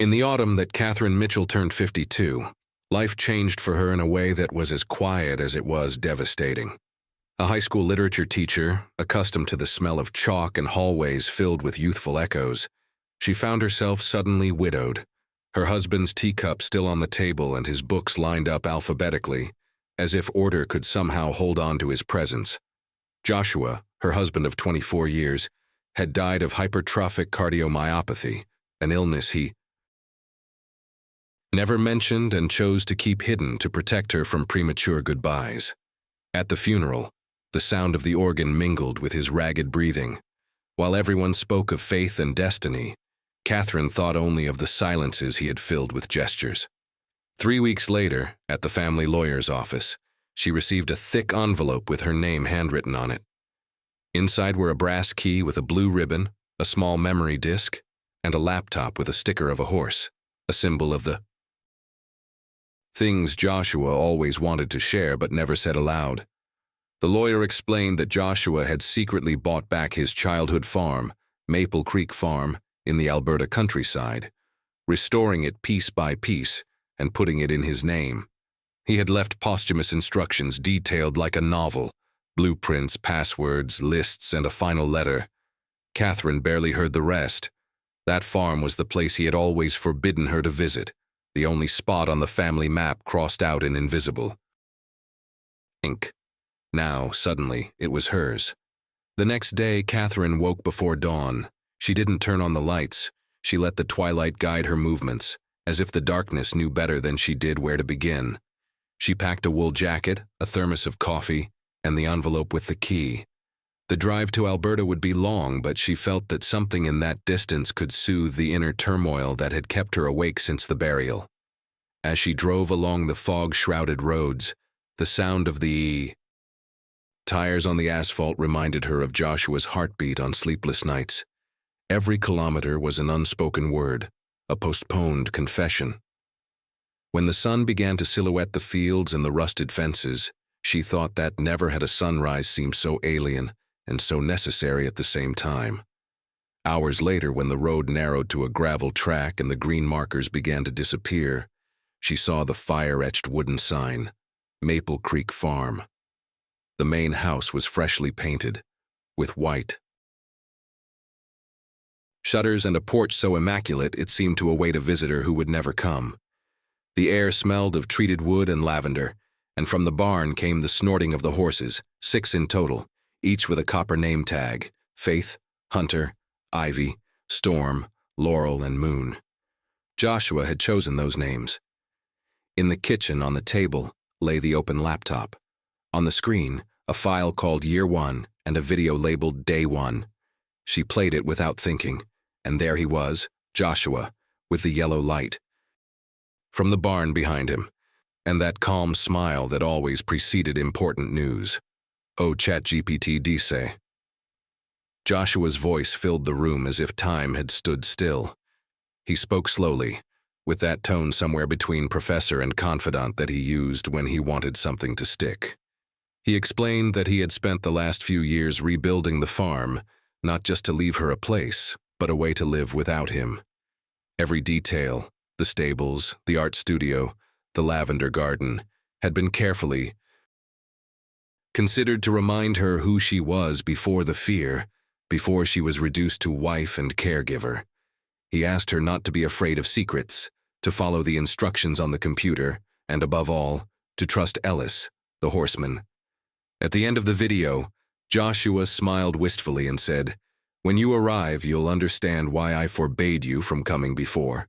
In the autumn that Catherine Mitchell turned 52, life changed for her in a way that was as quiet as it was devastating. A high school literature teacher, accustomed to the smell of chalk and hallways filled with youthful echoes, she found herself suddenly widowed, her husband's teacup still on the table and his books lined up alphabetically, as if order could somehow hold on to his presence. Joshua, her husband of 24 years, had died of hypertrophic cardiomyopathy, an illness he never mentioned and chose to keep hidden to protect her from premature goodbyes. At the funeral, the sound of the organ mingled with his ragged breathing. While everyone spoke of faith and destiny, Catherine thought only of the silences he had filled with gestures. 3 weeks later, at the family lawyer's office, she received a thick envelope with her name handwritten on it. Inside were a brass key with a blue ribbon, a small memory disk, and a laptop with a sticker of a horse, a symbol of the things Joshua always wanted to share but never said aloud. The lawyer explained that Joshua had secretly bought back his childhood farm, Maple Creek Farm, in the Alberta countryside, restoring it piece by piece and putting it in his name. He had left posthumous instructions detailed like a novel, blueprints, passwords, lists, and a final letter. Catherine barely heard the rest. That farm was the place he had always forbidden her to visit, the only spot on the family map crossed out in invisible ink. Now, suddenly, it was hers. The next day, Catherine woke before dawn. She didn't turn on the lights. She let the twilight guide her movements, as if the darkness knew better than she did where to begin. She packed a wool jacket, a thermos of coffee, and the envelope with the key. The drive to Alberta would be long, but she felt that something in that distance could soothe the inner turmoil that had kept her awake since the burial. As she drove along the fog-shrouded roads, the sound of the tires on the asphalt reminded her of Joshua's heartbeat on sleepless nights. Every kilometer was an unspoken word, a postponed confession. When the sun began to silhouette the fields and the rusted fences, she thought that never had a sunrise seemed so alien and so necessary at the same time. Hours later, when the road narrowed to a gravel track and the green markers began to disappear, she saw the fire-etched wooden sign, Maple Creek Farm. The main house was freshly painted, with white shutters and a porch so immaculate it seemed to await a visitor who would never come. The air smelled of treated wood and lavender, and from the barn came the snorting of the horses, 6 in total, each with a copper name tag: Faith, Hunter, Ivy, Storm, Laurel, and Moon. Joshua had chosen those names. In the kitchen on the table lay the open laptop. On the screen, a file called Year 1 and a video labeled Day 1. She played it without thinking, and there he was, Joshua, with the yellow light from the barn behind him, and that calm smile that always preceded important news. "Oh, ChatGPT dice." Joshua's voice filled the room as if time had stood still. He spoke slowly, with that tone somewhere between professor and confidant that he used when he wanted something to stick. He explained that he had spent the last few years rebuilding the farm, not just to leave her a place, but a way to live without him. Every detail, the stables, the art studio, the lavender garden, had been carefully considered to remind her who she was before the fear, before she was reduced to wife and caregiver. He asked her not to be afraid of secrets, to follow the instructions on the computer, and above all, to trust Ellis, the horseman. At the end of the video, Joshua smiled wistfully and said, "When you arrive, you'll understand why I forbade you from coming before."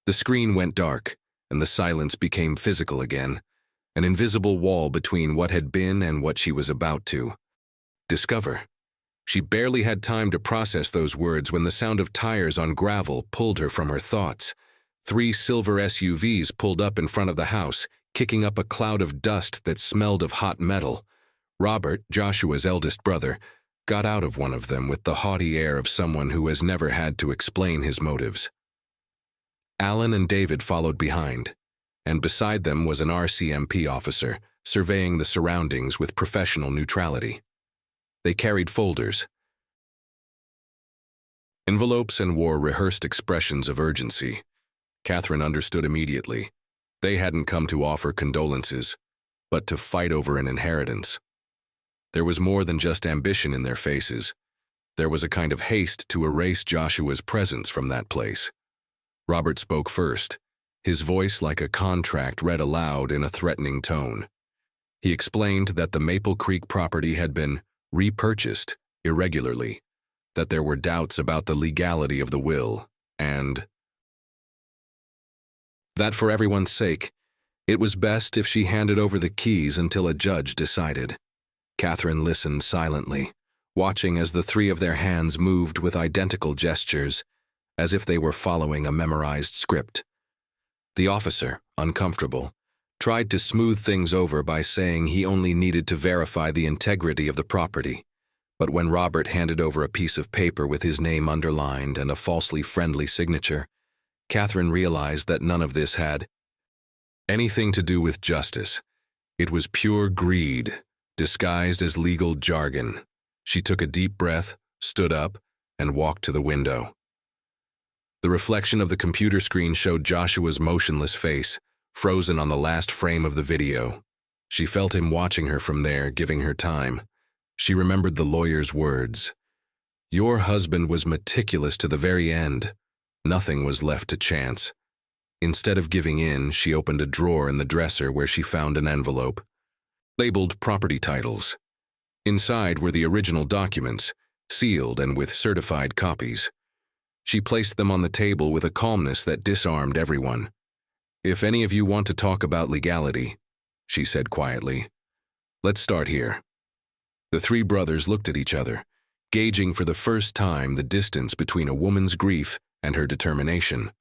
The screen went dark, and the silence became physical again, an invisible wall between what had been and what she was about to discover. She barely had time to process those words when the sound of tires on gravel pulled her from her thoughts. 3 silver SUVs pulled up in front of the house, kicking up a cloud of dust that smelled of hot metal. Robert, Joshua's eldest brother, got out of one of them with the haughty air of someone who has never had to explain his motives. Alan and David followed behind, and beside them was an RCMP officer, surveying the surroundings with professional neutrality. They carried folders, Envelopes and wore rehearsed expressions of urgency. Catherine understood immediately. They hadn't come to offer condolences, but to fight over an inheritance. There was more than just ambition in their faces. There was a kind of haste to erase Joshua's presence from that place. Robert spoke first, his voice like a contract read aloud in a threatening tone. He explained that the Maple Creek property had been repurchased irregularly, that there were doubts about the legality of the will, and that for everyone's sake, it was best if she handed over the keys until a judge decided. Catherine listened silently, watching as the three of their hands moved with identical gestures, as if they were following a memorized script. The officer, uncomfortable, tried to smooth things over by saying he only needed to verify the integrity of the property. But when Robert handed over a piece of paper with his name underlined and a falsely friendly signature, Catherine realized that none of this had anything to do with justice. It was pure greed, disguised as legal jargon. She took a deep breath, stood up, and walked to the window. The reflection of the computer screen showed Joshua's motionless face, frozen on the last frame of the video. She felt him watching her from there, giving her time. She remembered the lawyer's words. Your husband was meticulous to the very end. Nothing was left to chance. Instead of giving in, she opened a drawer in the dresser where she found an envelope, labeled property titles. Inside were the original documents, sealed and with certified copies. She placed them on the table with a calmness that disarmed everyone. If any of you want to talk about legality, she said quietly, let's start here. The three brothers looked at each other, gauging for the first time the distance between a woman's grief and her determination.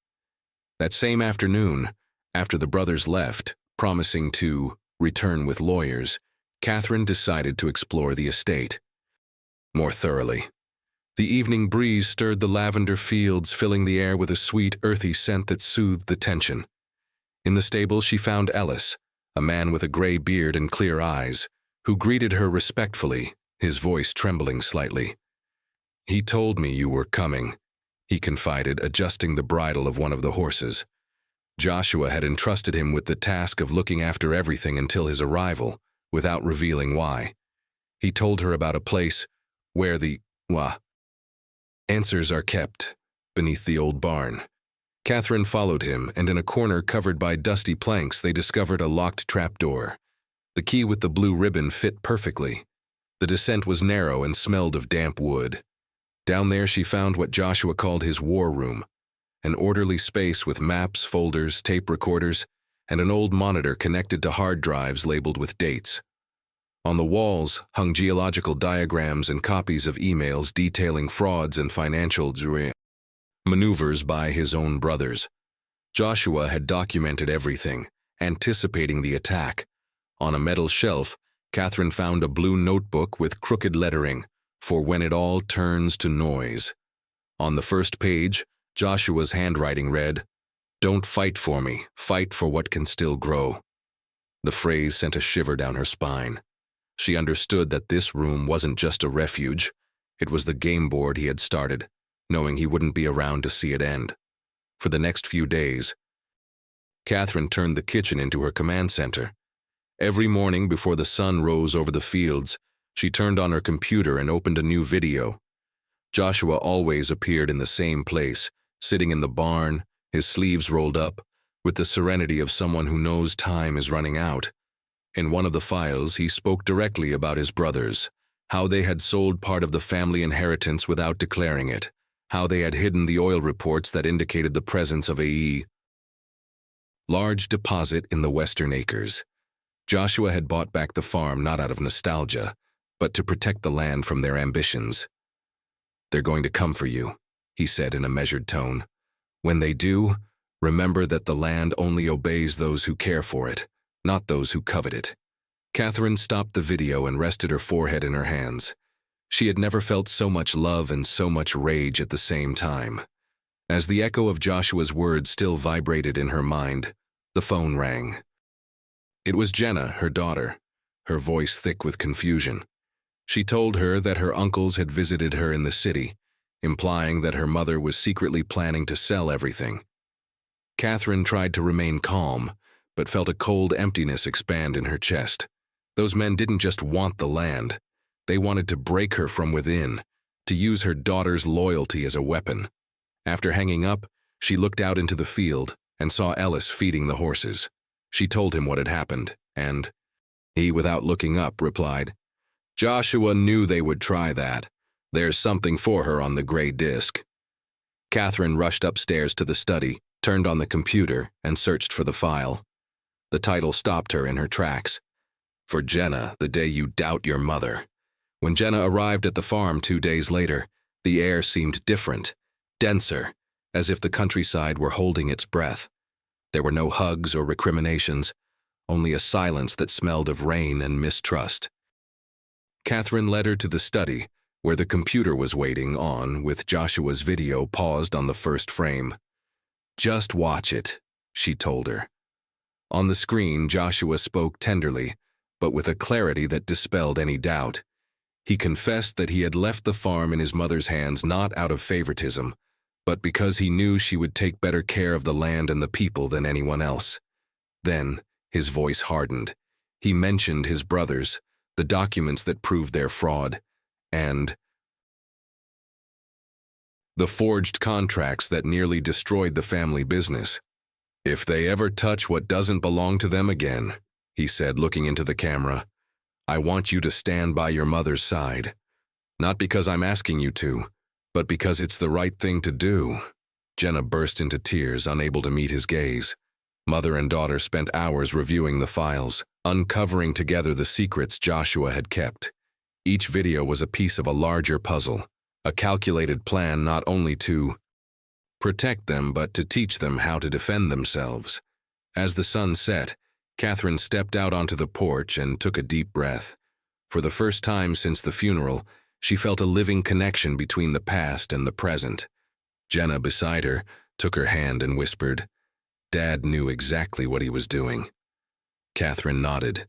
That same afternoon, after the brothers left, promising to return with lawyers, Catherine decided to explore the estate more thoroughly. The evening breeze stirred the lavender fields, filling the air with a sweet, earthy scent that soothed the tension. In the stable, she found Ellis, a man with a gray beard and clear eyes, who greeted her respectfully, his voice trembling slightly. He told me you were coming, he confided, adjusting the bridle of one of the horses. Joshua had entrusted him with the task of looking after everything until his arrival, without revealing why. He told her about a place where the answers are kept, beneath the old barn. Catherine followed him, and in a corner covered by dusty planks they discovered a locked trapdoor. The key with the blue ribbon fit perfectly. The descent was narrow and smelled of damp wood. Down there she found what Joshua called his war room, an orderly space with maps, folders, tape recorders, and an old monitor connected to hard drives labeled with dates. On the walls hung geological diagrams and copies of emails detailing frauds and financial maneuvers by his own brothers. Joshua had documented everything, anticipating the attack. On a metal shelf, Catherine found a blue notebook with crooked lettering, for when it all turns to noise. On the first page, Joshua's handwriting read, "Don't fight for me, fight for what can still grow." The phrase sent a shiver down her spine. She understood that this room wasn't just a refuge. It was the game board he had started, knowing he wouldn't be around to see it end. For the next few days, Catherine turned the kitchen into her command center. Every morning before the sun rose over the fields, she turned on her computer and opened a new video. Joshua always appeared in the same place, sitting in the barn, his sleeves rolled up, with the serenity of someone who knows time is running out. In one of the files, he spoke directly about his brothers, how they had sold part of the family inheritance without declaring it, how they had hidden the oil reports that indicated the presence of a large deposit in the Western Acres. Joshua had bought back the farm not out of nostalgia, but to protect the land from their ambitions. "They're going to come for you," he said in a measured tone. "When they do, remember that the land only obeys those who care for it, not those who covet it." Catherine stopped the video and rested her forehead in her hands. She had never felt so much love and so much rage at the same time. As the echo of Joshua's words still vibrated in her mind, the phone rang. It was Jenna, her daughter, her voice thick with confusion. She told her that her uncles had visited her in the city, implying that her mother was secretly planning to sell everything. Catherine tried to remain calm, but felt a cold emptiness expand in her chest. Those men didn't just want the land. They wanted to break her from within, to use her daughter's loyalty as a weapon. After hanging up, she looked out into the field and saw Ellis feeding the horses. She told him what had happened, and he, without looking up, replied, "Joshua knew they would try that. There's something for her on the gray disc." Catherine rushed upstairs to the study, turned on the computer, and searched for the file. The title stopped her in her tracks. "For Jenna, the day you doubt your mother." When Jenna arrived at the farm 2 days later, the air seemed different, denser, as if the countryside were holding its breath. There were no hugs or recriminations, only a silence that smelled of rain and mistrust. Catherine led her to the study, where the computer was waiting on, with Joshua's video paused on the first frame. "Just watch it," she told her. On the screen, Joshua spoke tenderly, but with a clarity that dispelled any doubt. He confessed that he had left the farm in his mother's hands not out of favoritism, but because he knew she would take better care of the land and the people than anyone else. Then, his voice hardened. He mentioned his brothers, the documents that proved their fraud, and the forged contracts that nearly destroyed the family business. "If they ever touch what doesn't belong to them again," he said, looking into the camera, "I want you to stand by your mother's side. Not because I'm asking you to, but because it's the right thing to do." Jenna burst into tears, unable to meet his gaze. Mother and daughter spent hours reviewing the files, uncovering together the secrets Joshua had kept. Each video was a piece of a larger puzzle, a calculated plan not only to protect them but to teach them how to defend themselves. As the sun set, Catherine stepped out onto the porch and took a deep breath. For the first time since the funeral, she felt a living connection between the past and the present. Jenna, beside her, took her hand and whispered, "Dad knew exactly what he was doing." Catherine nodded,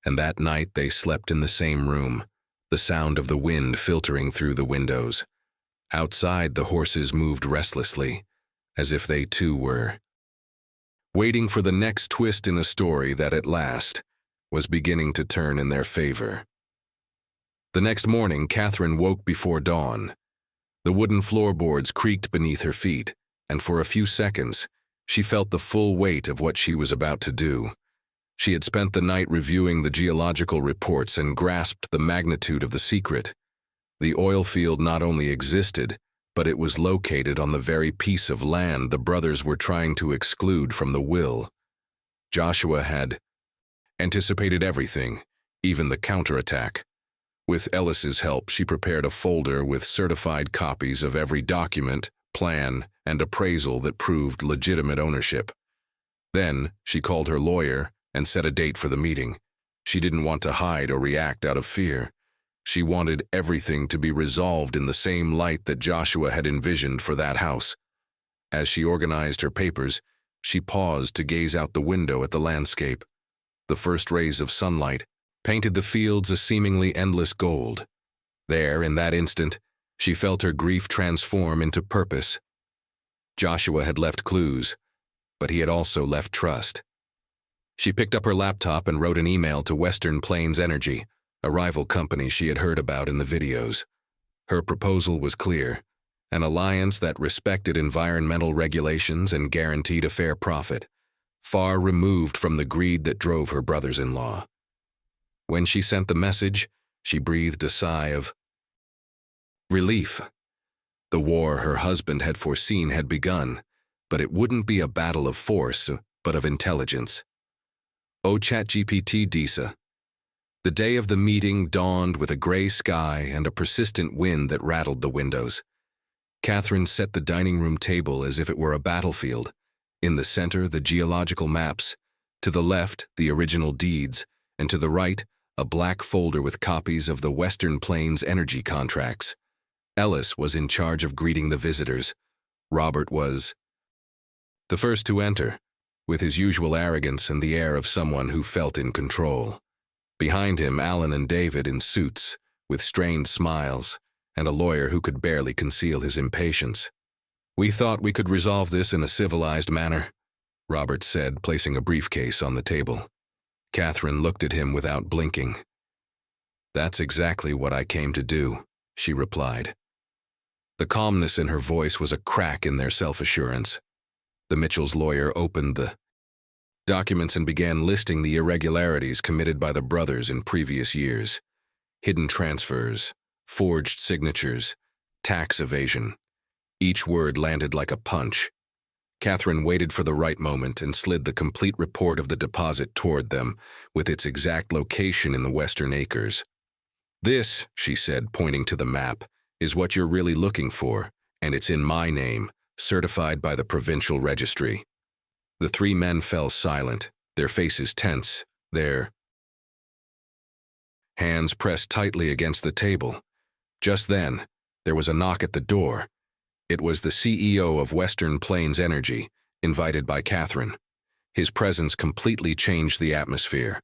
and that night they slept in the same room, the sound of the wind filtering through the windows. Outside, the horses moved restlessly, as if they too were waiting for the next twist in a story that at last was beginning to turn in their favor. The next morning, Catherine woke before dawn. The wooden floorboards creaked beneath her feet, and for a few seconds, she felt the full weight of what she was about to do. She had spent the night reviewing the geological reports and grasped the magnitude of the secret. The oil field not only existed, but it was located on the very piece of land the brothers were trying to exclude from the will. Joshua had anticipated everything, even the counterattack. With Ellis's help, she prepared a folder with certified copies of every document, plan, and appraisal that proved legitimate ownership. Then, she called her lawyer and set a date for the meeting. She didn't want to hide or react out of fear. She wanted everything to be resolved in the same light that Joshua had envisioned for that house. As she organized her papers, she paused to gaze out the window at the landscape. The first rays of sunlight painted the fields a seemingly endless gold. There, in that instant, she felt her grief transform into purpose. Joshua had left clues, but he had also left trust. She picked up her laptop and wrote an email to Western Plains Energy, a rival company she had heard about in the videos. Her proposal was clear: an alliance that respected environmental regulations and guaranteed a fair profit, far removed from the greed that drove her brothers-in-law. When she sent the message, she breathed a sigh of relief. The war her husband had foreseen had begun, but it wouldn't be a battle of force, but of intelligence. "Oh, ChatGPT, Disa." The day of the meeting dawned with a gray sky and a persistent wind that rattled the windows. Catherine set the dining room table as if it were a battlefield. In the center, the geological maps. To the left, the original deeds, and to the right, a black folder with copies of the Western Plains Energy contracts. Ellis was in charge of greeting the visitors. Robert was the first to enter, with his usual arrogance and the air of someone who felt in control. Behind him, Alan and David in suits, with strained smiles, and a lawyer who could barely conceal his impatience. "We thought we could resolve this in a civilized manner," Robert said, placing a briefcase on the table. Catherine looked at him without blinking. "That's exactly what I came to do," she replied. The calmness in her voice was a crack in their self-assurance. The Mitchells' lawyer opened the documents and began listing the irregularities committed by the brothers in previous years. Hidden transfers, forged signatures, tax evasion. Each word landed like a punch. Catherine waited for the right moment and slid the complete report of the deposit toward them, with its exact location in the Western Acres. "This," she said, pointing to the map, "is what you're really looking for, and it's in my name, certified by the provincial registry." The three men fell silent, their faces tense, their hands pressed tightly against the table. Just then, there was a knock at the door. It was the CEO of Western Plains Energy, invited by Catherine. His presence completely changed the atmosphere.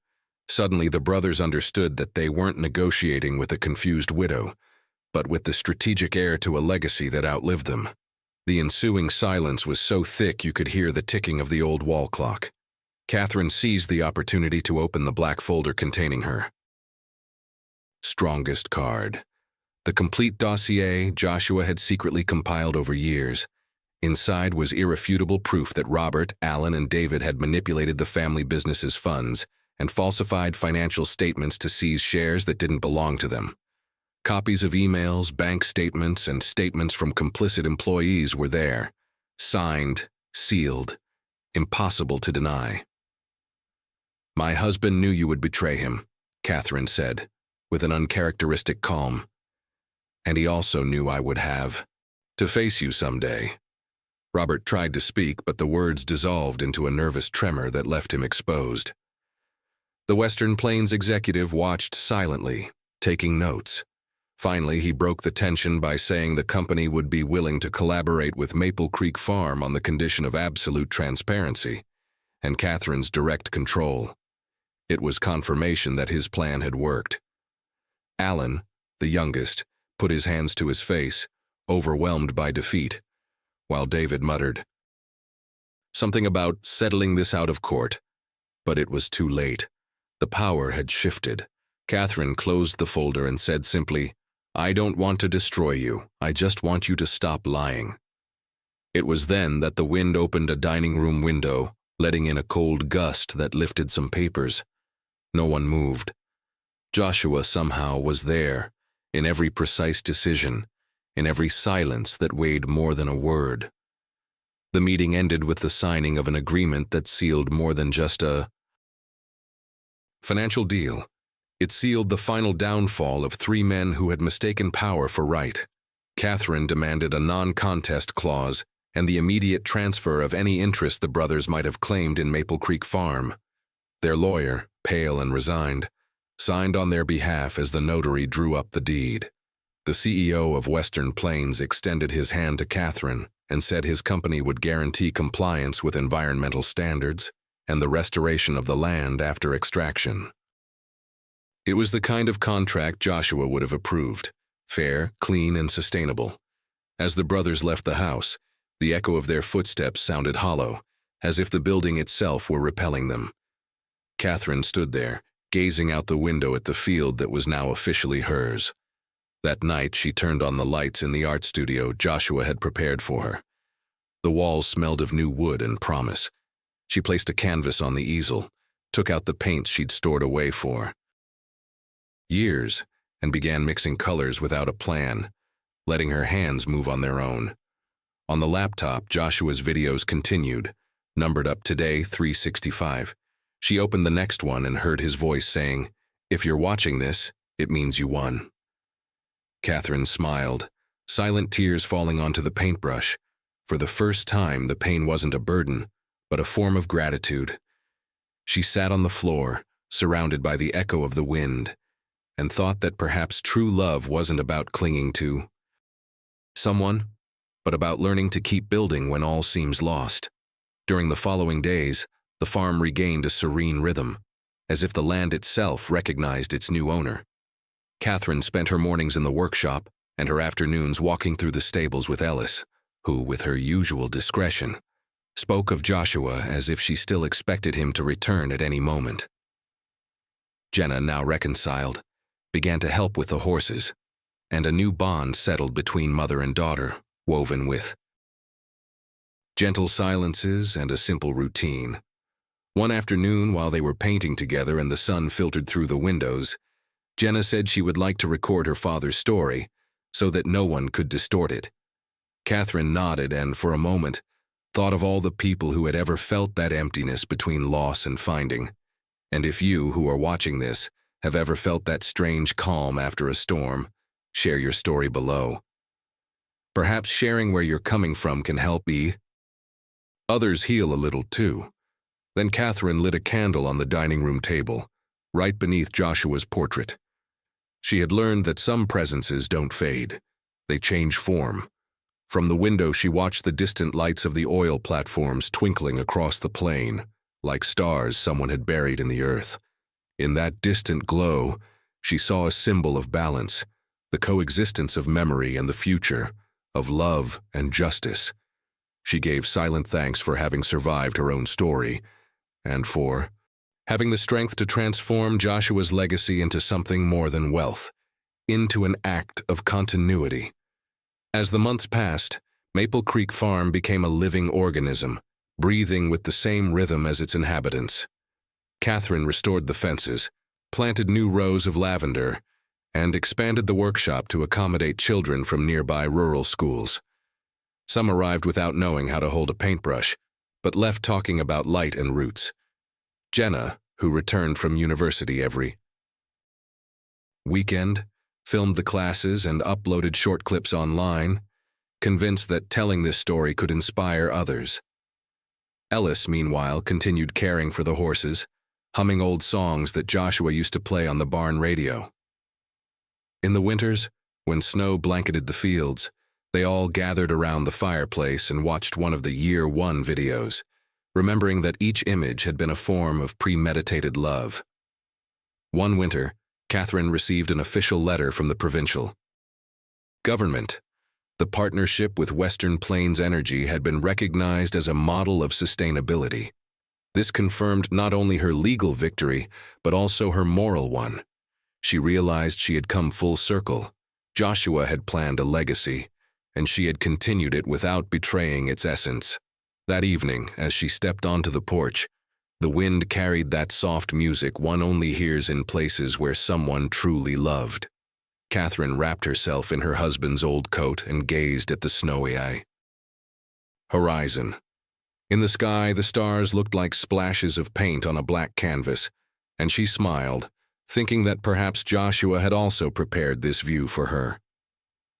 Suddenly, the brothers understood that they weren't negotiating with a confused widow, but with the strategic heir to a legacy that outlived them. The ensuing silence was so thick you could hear the ticking of the old wall clock. Catherine seized the opportunity to open the black folder containing her strongest card. The complete dossier Joshua had secretly compiled over years. Inside was irrefutable proof that Robert, Alan, and David had manipulated the family business's funds and falsified financial statements to seize shares that didn't belong to them. Copies of emails, bank statements, and statements from complicit employees were there. Signed, sealed, impossible to deny. "My husband knew you would betray him," Catherine said, with an uncharacteristic calm. "And he also knew I would have to face you someday." Robert tried to speak, but the words dissolved into a nervous tremor that left him exposed. The Western Plains executive watched silently, taking notes. Finally, he broke the tension by saying the company would be willing to collaborate with Maple Creek Farm on the condition of absolute transparency and Catherine's direct control. It was confirmation that his plan had worked. Alan, the youngest, put his hands to his face, overwhelmed by defeat, while David muttered something about settling this out of court. But it was too late. The power had shifted. Catherine closed the folder and said simply, "I don't want to destroy you. I just want you to stop lying." It was then that the wind opened a dining room window, letting in a cold gust that lifted some papers. No one moved. Joshua somehow was there, in every precise decision, in every silence that weighed more than a word. The meeting ended with the signing of an agreement that sealed more than just a financial deal. It sealed the final downfall of three men who had mistaken power for right. Catherine demanded a non-contest clause and the immediate transfer of any interest the brothers might have claimed in Maple Creek Farm. Their lawyer, pale and resigned, signed on their behalf as the notary drew up the deed. The CEO of Western Plains extended his hand to Catherine and said his company would guarantee compliance with environmental standards and the restoration of the land after extraction. It was the kind of contract Joshua would have approved, fair, clean, and sustainable. As the brothers left the house, the echo of their footsteps sounded hollow, as if the building itself were repelling them. Catherine stood there, gazing out the window at the field that was now officially hers. That night, she turned on the lights in the art studio Joshua had prepared for her. The walls smelled of new wood and promise. She placed a canvas on the easel, took out the paints she'd stored away for years, and began mixing colors without a plan, letting her hands move on their own. On the laptop, Joshua's videos continued, numbered up today 365. She opened the next one and heard his voice saying, "If you're watching this, it means you won." Catherine smiled, silent tears falling onto the paintbrush. For the first time, the pain wasn't a burden, but a form of gratitude. She sat on the floor, surrounded by the echo of the wind, and thought that perhaps true love wasn't about clinging to someone, but about learning to keep building when all seems lost. During the following days, the farm regained a serene rhythm, as if the land itself recognized its new owner. Catherine spent her mornings in the workshop, and her afternoons walking through the stables with Ellis, who, with her usual discretion, spoke of Joshua as if she still expected him to return at any moment. Jenna, now reconciled, began to help with the horses, and a new bond settled between mother and daughter, woven with gentle silences and a simple routine. One afternoon, while they were painting together and the sun filtered through the windows, Jenna said she would like to record her father's story so that no one could distort it. Catherine nodded and, for a moment, thought of all the people who had ever felt that emptiness between loss and finding. And if you, who are watching this, have ever felt that strange calm after a storm, share your story below. Perhaps sharing where you're coming from can help others heal a little too. Then Catherine lit a candle on the dining room table, right beneath Joshua's portrait. She had learned that some presences don't fade. They change form. From the window, she watched the distant lights of the oil platforms twinkling across the plain, like stars someone had buried in the earth. In that distant glow, she saw a symbol of balance, the coexistence of memory and the future, of love and justice. She gave silent thanks for having survived her own story, and for having the strength to transform Joshua's legacy into something more than wealth, into an act of continuity. As the months passed, Maple Creek Farm became a living organism, breathing with the same rhythm as its inhabitants. Catherine restored the fences, planted new rows of lavender, and expanded the workshop to accommodate children from nearby rural schools. Some arrived without knowing how to hold a paintbrush, but left talking about light and roots. Jenna, who returned from university every weekend, filmed the classes and uploaded short clips online, convinced that telling this story could inspire others. Ellis, meanwhile, continued caring for the horses, humming old songs that Joshua used to play on the barn radio. In the winters, when snow blanketed the fields, they all gathered around the fireplace and watched one of the Year One videos, remembering that each image had been a form of premeditated love. One winter, Catherine received an official letter from the provincial government. The partnership with Western Plains Energy had been recognized as a model of sustainability. This confirmed not only her legal victory, but also her moral one. She realized she had come full circle. Joshua had planned a legacy, and she had continued it without betraying its essence. That evening, as she stepped onto the porch, the wind carried that soft music one only hears in places where someone truly loved. Catherine wrapped herself in her husband's old coat and gazed at the snowy horizon. In the sky, the stars looked like splashes of paint on a black canvas, and she smiled, thinking that perhaps Joshua had also prepared this view for her.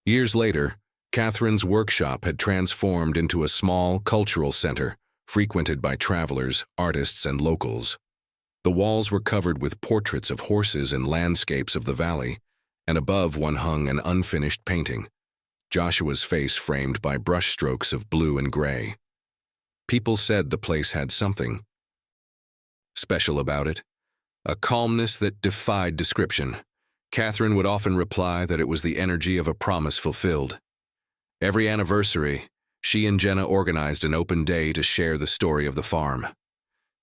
Years later, Catherine's workshop had transformed into a small cultural center, frequented by travelers, artists, and locals. The walls were covered with portraits of horses and landscapes of the valley, and above one hung an unfinished painting, Joshua's face framed by brushstrokes of blue and gray. People said the place had something special about it, a calmness that defied description. Catherine would often reply that it was the energy of a promise fulfilled. Every anniversary, she and Jenna organized an open day to share the story of the farm.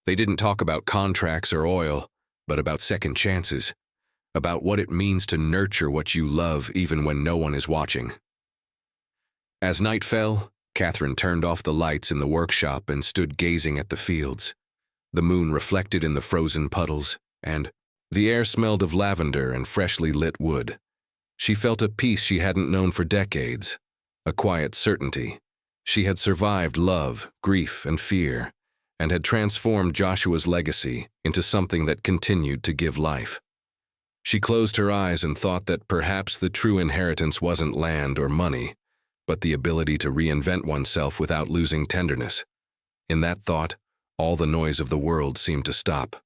They didn't talk about contracts or oil, but about second chances, about what it means to nurture what you love even when no one is watching. As night fell, Catherine turned off the lights in the workshop and stood gazing at the fields. The moon reflected in the frozen puddles, and the air smelled of lavender and freshly lit wood. She felt a peace she hadn't known for decades, a quiet certainty. She had survived love, grief, and fear, and had transformed Joshua's legacy into something that continued to give life. She closed her eyes and thought that perhaps the true inheritance wasn't land or money, but the ability to reinvent oneself without losing tenderness. In that thought, all the noise of the world seemed to stop.